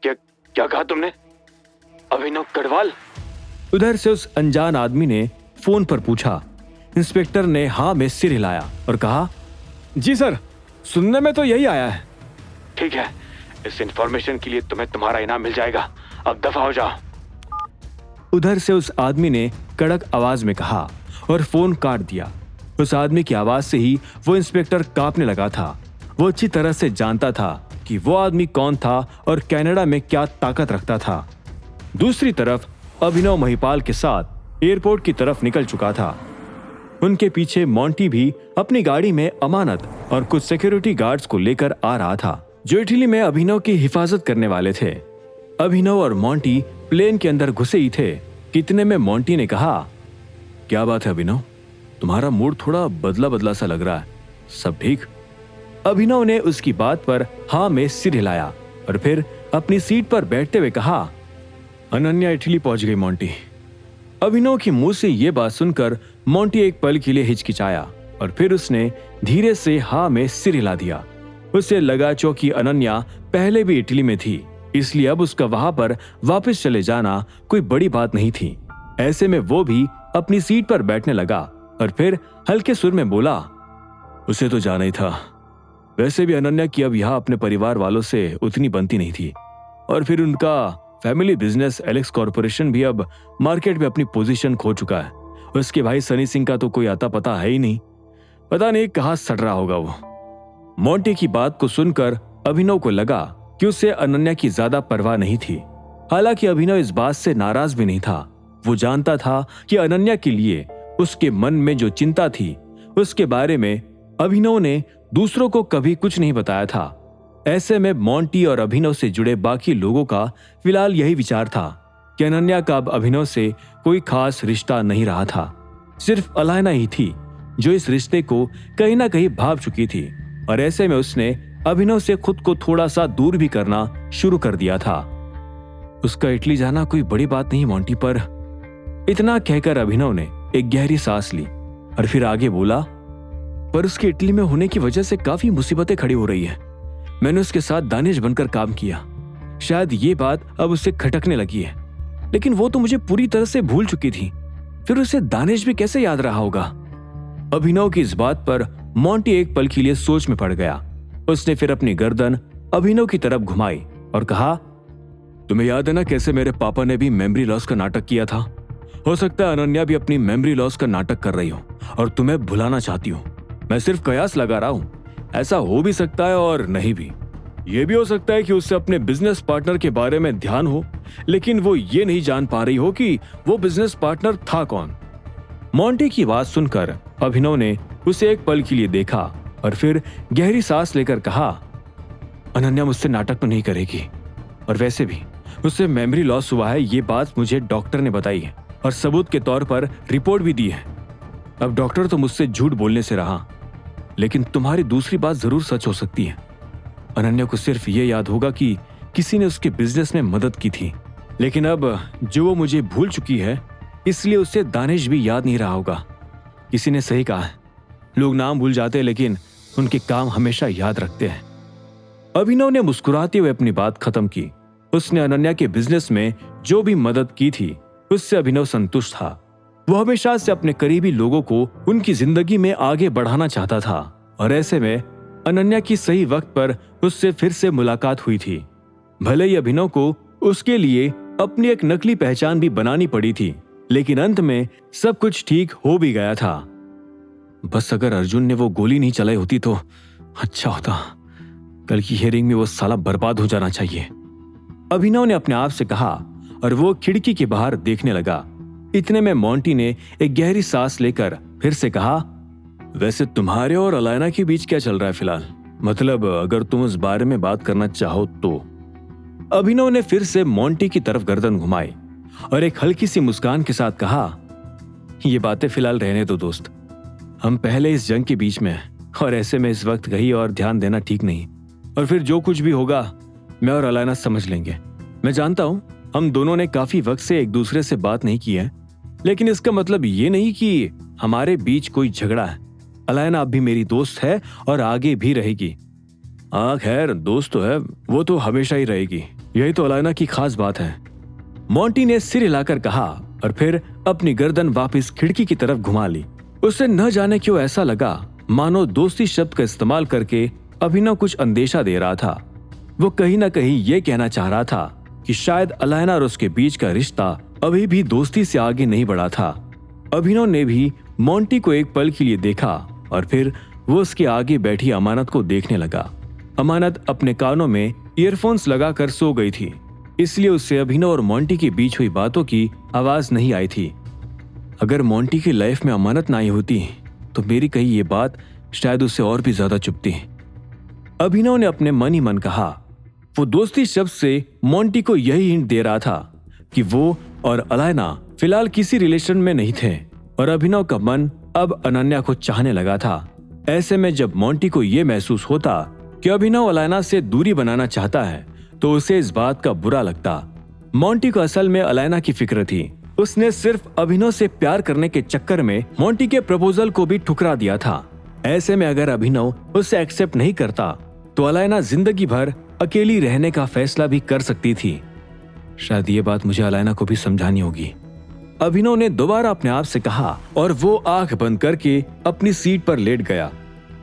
क्या क्या कहा तुमने? अभिनव कड़वाल? उधर से उस अनजान आदमी ने फोन पर पूछा। इंस्पेक्टर ने हाँ में सिर हिलाया और कहा, जी सर, सुनने में तो यही आया है। ठीक है, इस इंफॉर्मेशन के लिए तुम्हें तुम्हारा इनाम मिल जाएगा। अब दफा हो जाओ। उधर से उस आदमी ने कड़क आवाज में कहा और फोन काट दिया। उस आदमी की आवाज से ही वो इंस्पेक्टर कांपने लगा था। वो अच्छी तरह से जानता था कि वो आदमी कौन था और कनाडा में क्या ताकत रखता था। दूसरी तरफ अभिनव महिपाल के साथ एयरपोर्ट की तरफ निकल चुका था। उनके पीछे मोंटी भी अपनी गाड़ी में अमानत और कुछ सिक्योरिटी गार्ड्स को लेकर आ रहा था, जो इटली में अभिनव की हिफाजत करने वाले थे। अभिनव और मोंटी प्लेन के अंदर घुसे ही थे। कितने में मोंटी ने कहा, क्या बात है अभिनव, तुम्हारा मूड थोड़ा बदला बदला सा लग रहा है, सब ठीक? अभिनव ने उसकी बात पर हाँ में सिर हिलाया और फिर अपनी सीट पर बैठते हुए कहा, अनन्या इटली पहुंच गई मोंटी। अभिनव की मुंह से यह बात सुनकर मोंटी एक पल के लिए हिचकिचाया और फिर उसने धीरे से हाँ में सिर हिला दिया। उसे लगा चौकि अनन्या पहले भी इटली में थी, इसलिए अब उसका वहां पर वापस चले जाना कोई बड़ी बात नहीं थी। ऐसे में वो भी अपनी सीट पर बैठने लगा और फिर हल्के सुर में बोला, उसे तो जाना ही था। वैसे भी अनन्या की अब यहाँ अपने परिवार वालों से उतनी बनती नहीं थी और फिर उनका फैमिली बिजनेस एलेक्स कॉर्पोरेशन भी अब मार्केट में अपनी पोजीशन खो चुका है। उसके भाई सनी सिंह का तो कोई आता पता है ही नहीं, पता नहीं कहाँ सड़ रहा होगा वो। मोंटी की बात को सुनकर अभिनव को लगा कि उसे अनन्या की ज्यादा परवाह नहीं थी। हालांकि अभिनव इस बात से नाराज भी नहीं था। वो जानता था कि अनन्या के लिए उसके मन में जो चिंता थी उसके बारे में अभिनव ने दूसरों को कभी कुछ नहीं बताया था। ऐसे में मोंटी और अभिनव से जुड़े बाकी लोगों का फिलहाल यही विचार था कि अनन्या का अब अभिनव से कोई खास रिश्ता नहीं रहा था। सिर्फ अलायना ही थी जो इस रिश्ते को कहीं ना कहीं भाप चुकी थी और ऐसे में उसने अभिनव से खुद को थोड़ा सा दूर भी करना शुरू कर दिया था। उसका इटली जाना कोई बड़ी बात नहीं मोंटी, पर इतना कहकर अभिनव ने एक गहरी सांस ली और फिर आगे बोला, पर उसके इटली में होने की वजह से काफी मुसीबतें खड़ी हो रही है। मैंने उसके साथ दानिश बनकर काम किया, शायद ये बात अब उससे खटकने लगी है, लेकिन वो तो मुझे पूरी तरह से भूल चुकी थी, फिर उसे दानिश भी कैसे याद रहा होगा। अभिनव की इस बात पर मोंटी एक पल के लिए सोच में पड़ गया। उसने फिर अपनी गर्दन अभिनव की तरफ घुमाई और कहा, तुम्हें याद है ना कैसे मेरे पापा ने भी मेमोरी लॉस का नाटक किया था? हो सकता है अनन्या भी अपनी मेमोरी लॉस का नाटक कर रही हो और तुम्हें भुलाना चाहती हो। मैं सिर्फ कयास लगा रहा हूं, ऐसा हो भी सकता है और नहीं भी। ये भी हो सकता है कि उससे अपने बिजनेस पार्टनर के बारे में ध्यान हो, लेकिन वो ये नहीं जान पा रही हो कि वो बिजनेस पार्टनर था कौन। मोंटी की बात सुनकर अभिनव ने उसे एक पल के लिए देखा और फिर गहरी सांस लेकर कहा, अनन्या मुझसे नाटक तो नहीं करेगी, और वैसे भी उससे मेमोरी लॉस हुआ है, ये बात मुझे डॉक्टर ने बताई है और सबूत के तौर पर रिपोर्ट भी दी है। अब डॉक्टर तो मुझसे झूठ बोलने से रहा, लेकिन तुम्हारी दूसरी बात जरूर सच हो सकती है। अनन्या को सिर्फ ये याद होगा कि किसी ने उसके बिजनेस में मदद की थी, लेकिन अब जो वो मुझे भूल चुकी है इसलिए उसे दानिश भी याद नहीं रहा होगा। किसी ने सही कहा है, लोग नाम भूल जाते हैं लेकिन उनके काम हमेशा याद रखते हैं। अभिनव ने मुस्कुराते हुए अपनी बात खत्म की। उसने अनन्या के बिजनेस में जो भी मदद की थी उससे अभिनव संतुष्ट था। वो हमेशा से अपने करीबी लोगों को उनकी जिंदगी में आगे बढ़ाना चाहता था और ऐसे में अनन्या की सही वक्त पर उससे फिर से मुलाकात हुई थी। भले ही अभिनव को उसके लिए अपनी एक नकली पहचान भी बनानी पड़ी थी, लेकिन अंत में सब कुछ ठीक हो भी गया था। बस अगर अर्जुन ने वो गोली नहीं चलाई होती तो अच्छा होता। कल की हियरिंग में वो साला बर्बाद हो जाना चाहिए, अभिनव ने अपने आप से कहा और वो खिड़की के बाहर देखने लगा। इतने में मोंटी ने एक गहरी सांस लेकर फिर से कहा, वैसे तुम्हारे और अलायना के बीच क्या चल रहा है फिलहाल? मतलब अगर तुम उस बारे में बात करना चाहो तो। अभिनव ने फिर से मोंटी की तरफ गर्दन घुमाई और एक हल्की सी मुस्कान के साथ कहा, ये बातें फिलहाल रहने दो दोस्त, हम पहले इस जंग के बीच में हैं और ऐसे में इस वक्त कहीं और ध्यान देना ठीक नहीं, और फिर जो कुछ भी होगा मैं और अलायना समझ लेंगे। मैं जानता हूं हम दोनों ने काफी वक्त से एक दूसरे से बात नहीं की है, लेकिन इसका मतलब ये नहीं कि हमारे बीच कोई झगड़ा है। अलायना अब भी मेरी दोस्त है और आगे भी रहेगी। खैर दोस्त तो है, वो तो हमेशा ही रहेगी, यही तो अलायना की खास बात है, मोंटी ने सिर हिलाकर कहा और फिर अपनी गर्दन वापस खिड़की की तरफ घुमा ली। उसे न जाने क्यों ऐसा लगा मानो दोस्ती शब्द का इस्तेमाल करके अभिनव कुछ अंदेशा दे रहा था। वो कहीं ना कहीं ये कहना चाह रहा था कि शायद अलायना और उसके बीच का रिश्ता अभी भी दोस्ती से आगे नहीं बढ़ा था। अभिनव ने भी मोंटी को एक पल के लिए देखा और फिर वो उसके आगे बैठी अमानत को देखने लगा। अमानत अपने कानों में ईयरफोन्स लगाकर सो गई थी, इसलिए उससे अभिनव और मोंटी के बीच हुई बातों की आवाज नहीं आई थी। अगर मोंटी की लाइफ में अमानत ना आई होती तो मेरी कही ये बात शायद उससे और भी ज्यादा चुभती। अभिनव ने अपने मन ही मन कहा। वो दोस्ती शब्द से मोंटी को यही हिंट दे रहा था कि वो और अलायना फिलहाल किसी रिलेशन में नहीं थे और अभिनव का मन अब अनन्या को चाहने लगा था। ऐसे में जब मोंटी को यह महसूस होता कि अभिनव अलायना से दूरी बनाना चाहता है तो उसे इस बात का बुरा लगता। मोंटी को असल में अलायना की फिक्र थी। उसने सिर्फ अभिनव से प्यार करने के चक्कर में मोंटी के प्रपोजल को भी ठुकरा दिया था। ऐसे में अगर अभिनव उसे एक्सेप्ट नहीं करता तो अलायना जिंदगी भर अकेली रहने का फैसला भी कर सकती थी। शायद ये बात मुझे अलायना को भी समझानी होगी, अभिनव ने दोबारा अपने आप से कहा और वो आंख बंद करके अपनी सीट पर लेट गया।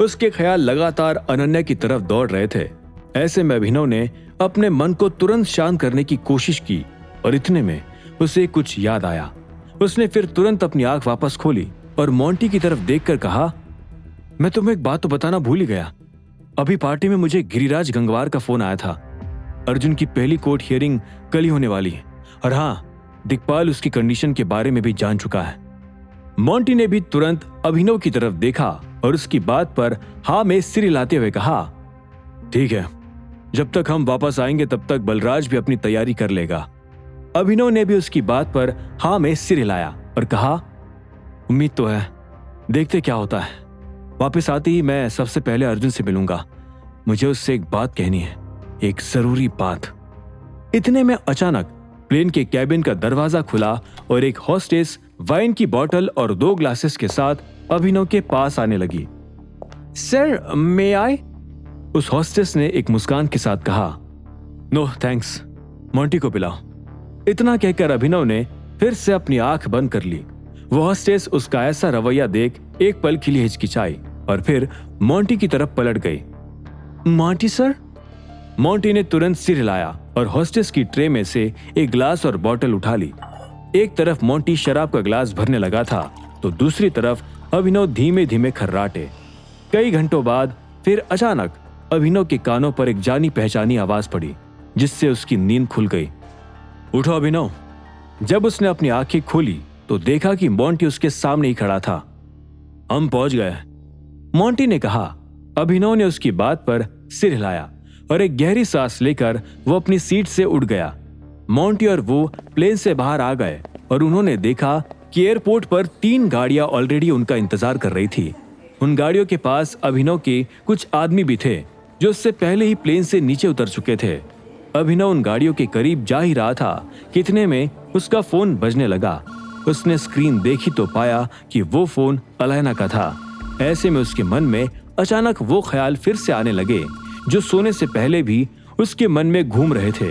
उसके ख्याल लगातार अनन्या की तरफ दौड़ रहे थे। ऐसे में अभिनव ने अपने मन को तुरंत शांत करने की कोशिश की और इतने में उसे कुछ याद आया। उसने फिर तुरंत अपनी आंख वापस खोली और मोंटी की तरफ देखकर कहा, मैं तुम्हें एक बात तो बताना भूल ही गया। अभी पार्टी में मुझे गिरिराज गंगवार का फोन आया था। अर्जुन की पहली कोर्ट हियरिंग कल ही होने वाली है और हाँ, दिक्पाल उसकी कंडीशन के बारे में भी जान चुका है। मोंटी ने भी तुरंत अभिनव की तरफ देखा और उसकी बात पर हाँ में सिर हिलाते हुए कहा, ठीक है, जब तक हम वापस आएंगे तब तक बलराज भी अपनी तैयारी कर लेगा। अभिनव ने भी उसकी बात पर हाँ में सिर हिलाया और कहा, उम्मीद तो है, देखते क्या होता है। वापस आते ही मैं सबसे पहले अर्जुन से मिलूंगा। मुझे उससे एक बात कहनी है, एक जरूरी बात। इतने में अचानक प्लेन के कैबिन का दरवाजा खुला और एक हॉस्टेस वाइन की बोतल और 2 ग्लासेस के साथ अभिनव के पास आने लगी। सर, मे आई? उस हॉस्टेस ने एक मुस्कान के साथ कहा, नो थैंक्स, मोंटी को पिलाओ। इतना कहकर अभिनव ने फिर से अपनी आंख बंद कर ली। वो हॉस्टेस उसका ऐसा रवैया देख एक पल के लिए हिचकिचाई और फिर मोंटी की तरफ पलट गई। Monty sir? मोंटी ने तुरंत सिर हिलाया और हॉस्टेस की ट्रे में से एक ग्लास और बोतल उठा ली। एक तरफ मोंटी शराब का ग्लास भरने लगा था तो दूसरी तरफ अभिनव धीमे धीमे खर्राटे। कई घंटों बाद फिर अचानक अभिनव के कानों पर एक जानी पहचानी आवाज पड़ी जिससे उसकी नींद खुल गई। उठो अभिनव। जब उसने अपनी आंखें खोली तो देखा कि मोंटी उसके सामने ही खड़ा था। हम पहुंच गए, मोंटी ने कहा। अभिनव ने उसकी बात पर सिर हिलाया और एक गहरी सांस लेकर वो अपनी सीट से उठ गया। मोंटी और वो प्लेन से बाहर आ गए और उन्होंने देखा कि एयरपोर्ट पर 3 गाड़ियां ऑलरेडी उनका इंतजार कर रही थी। उन गाड़ियों के पास अभिनव के कुछ आदमी भी थे जो उससे पहले ही प्लेन से नीचे उतर चुके थे। अभिनव उन गाड़ियों के करीब जा ही रहा था कि इतने में उसका फोन बजने लगा। उसने स्क्रीन देखी तो पाया कि वो फोन अलायना का था। ऐसे में उसके मन में अचानक वो ख्याल फिर से आने लगे जो सोने से पहले भी उसके मन में घूम रहे थे।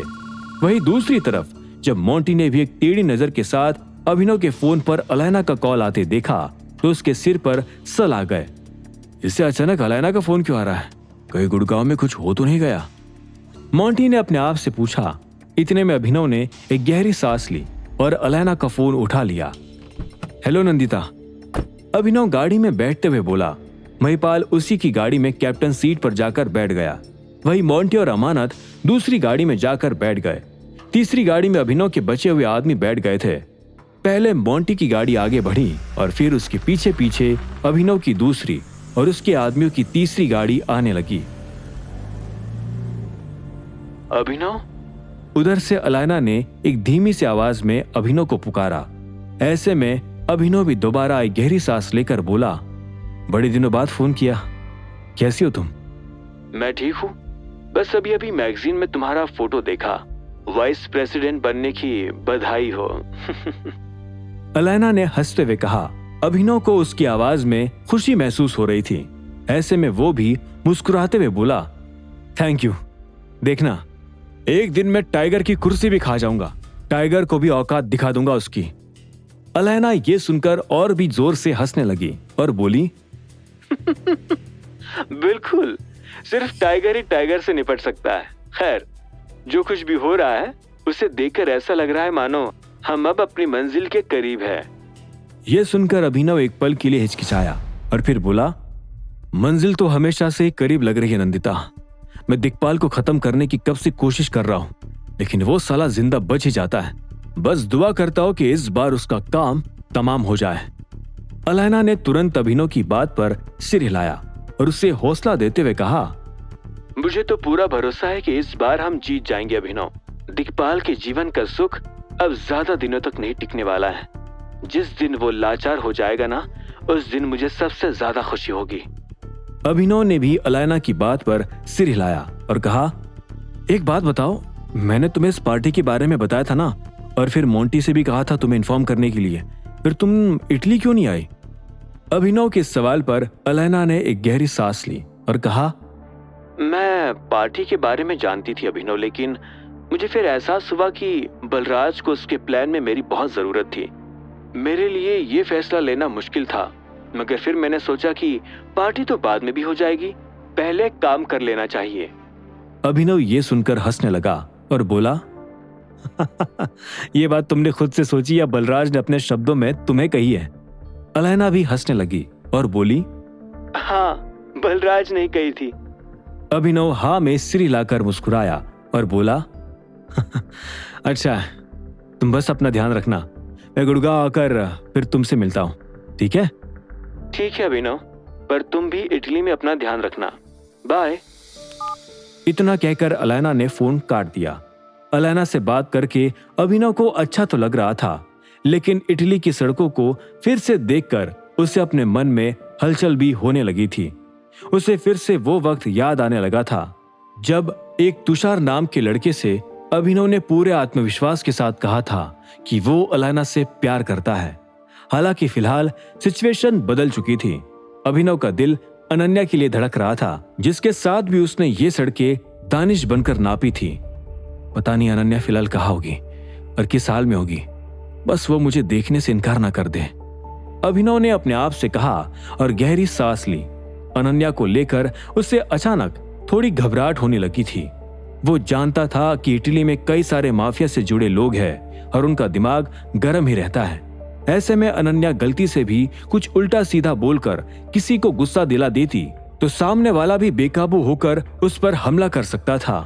वहीं दूसरी तरफ जब मोंटी ने भी एक टेढ़ी नजर के साथ अभिनव के फोन पर अलायना का कॉल आते देखा तो उसके सिर पर सल आ गए। इससे अचानक अलायना का फोन क्यों आ रहा है? कहीं गुड़गांव में कुछ हो तो नहीं गया? मोंटी ने अपने आप से पूछा। इतने में अभिनव ने एक गहरी सांस ली और अलायना का फोन उठा लिया। हेलो नंदिता, अभिनव गाड़ी में बैठते हुए बोला। महिपाल उसी की गाड़ी में कैप्टन सीट पर जाकर बैठ गया। वही मोंटी और अमानत दूसरी गाड़ी में जाकर बैठ गए। तीसरी गाड़ी में अभिनव के बचे हुए आदमी बैठ गए थे। पहले मोंटी की गाड़ी आगे बढ़ी और फिर उसके पीछे पीछे अभिनव की दूसरी और उसके आदमियों की तीसरी गाड़ी आने लगी। अभिनव? उधर से अलायना ने एक धीमी सी आवाज में अभिनव को पुकारा। ऐसे में अभिनव भी दोबारा एक गहरी सांस लेकर बोला, बड़े दिनों बाद फोन किया, कैसी हो तुम? मैं ठीक हूँ, बस अभी अभी मैगजीन में तुम्हारा फोटो देखा। वाइस प्रेसिडेंट बनने की बधाई हो। अलायना ने हंसते हुए कहा। अभिनव को उसकी आवाज में खुशी महसूस हो रही थी। ऐसे में वो भी मुस्कुराते हुए बोला, थैंक यू। देखना, एक दिन मैं टाइगर की कुर्सी भी खा जाऊंगा, टाइगर को भी औकात दिखा दूंगा उसकी। अलैना ये सुनकर और भी जोर से हंसने लगी और बोली, बिल्कुल, सिर्फ टाइगर ही टाइगर से निपट सकता है। खैर, जो कुछ भी हो रहा है उसे देखकर ऐसा लग रहा है मानो हम अब अपनी मंजिल के करीब है। यह सुनकर अभिनव एक पल के लिए हिचकिचाया और फिर बोला, मंजिल तो हमेशा से करीब लग रही है नंदिता। मैं दिक्पाल को खत्म करने की कब से कोशिश कर रहा हूं, लेकिन वो साला जिंदा बच ही जाता है। बस दुआ करता हूं कि इस बार उसका काम तमाम हो जाए। अलैना ने तुरंत अभिनव की बात पर सिर हिलाया और उसे हौसला देते हुए कहा, मुझे तो पूरा भरोसा है कि इस बार हम जीत जाएंगे अभिनव। दिक्पाल के जीवन का सुख अब ज्यादा दिनों तक नहीं टिकने वाला है। जिस दिन वो लाचार हो जाएगा ना, उस दिन मुझे सबसे ज्यादा खुशी होगी। अभिनव ने भी अलैना की बात पर सिर हिलाया और कहा, एक बात बताओ, मैंने तुम्हें इस पार्टी के बारे में बताया था ना, और फिर मोंटी से भी कहा था तुम्हें इन्फॉर्म करने के लिए, फिर तुम इटली क्यों नहीं आई? अभिनव के सवाल पर अलैना ने एक गहरी सांस ली और कहा, मैं पार्टी के बारे में जानती थी अभिनव, लेकिन मुझे फिर एहसास हुआ कि बलराज को उसके प्लान में मेरी बहुत जरूरत थी। मेरे लिए ये फैसला लेना मुश्किल था, मगर फिर मैंने सोचा कि पार्टी तो बाद में भी हो जाएगी, पहले काम कर लेना चाहिए। अभिनव ये सुनकर हंसने लगा और बोला, ये बात तुमने खुद से सोची या बलराज ने अपने शब्दों में तुम्हें कही है? अलैना भी हंसने लगी और बोली, हाँ, बलराज ने कही थी। अभिनव हाँ में सिर हिलाकर मुस्कुराया और बोला, अच्छा, तुम बस अपना ध्यान रखना, मैं गुड़गांव आकर फिर तुमसे मिलता हूं, ठीक है? ठीक है अभिनव, पर तुम भी इटली में अपना ध्यान रखना। बाय। इतना कहकर अलैना ने फोन काट दिया। अलैना से बात करके अभिनव को अच्छा तो लग रहा था, लेकिन इटली की सड़कों को फिर से देखकर उसे अपने मन में हलचल भी होने लगी थी। उसे फिर से वो वक्त याद आने लगा था जब एक तुषार नाम के लड़के से अभिनव ने पूरे आत्मविश्वास के साथ कहा था कि वो अलैना से प्यार करता है। हालांकि फिलहाल सिचुएशन बदल चुकी थी। अभिनव का दिल अनन्या के लिए धड़क रहा था, जिसके साथ भी उसने ये सड़कें दानिश बनकर नापी थी। पता नहीं अनन्या फिलहाल कहाँ होगी और किस हाल में होगी, बस वो मुझे देखने से इनकार ना कर दे, अभिनव ने अपने आप से कहा और गहरी सांस ली। अनन्या को लेकर उसे अचानक थोड़ी घबराहट होने लगी थी। वो जानता था कि इटली में कई सारे माफिया से जुड़े लोग हैं और उनका दिमाग गर्म ही रहता है। ऐसे में अनन्या गलती से भी कुछ उल्टा सीधा बोलकर किसी को गुस्सा दिला देती तो सामने वाला भी बेकाबू होकर उस पर हमला कर सकता था।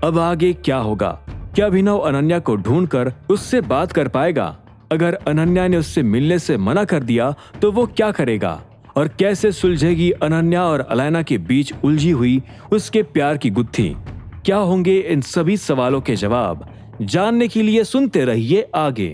अब आगे क्या होगा? क्या अभिनव अनन्या को ढूंढकर उससे बात कर पाएगा? अगर अनन्या ने उससे मिलने से मना कर दिया तो वो क्या करेगा और कैसे सुलझेगी अनन्या और अलैना के बीच उलझी हुई उसके प्यार की गुत्थी? क्या होंगे इन सभी सवालों के जवाब? जानने के लिए सुनते रहिए आगे।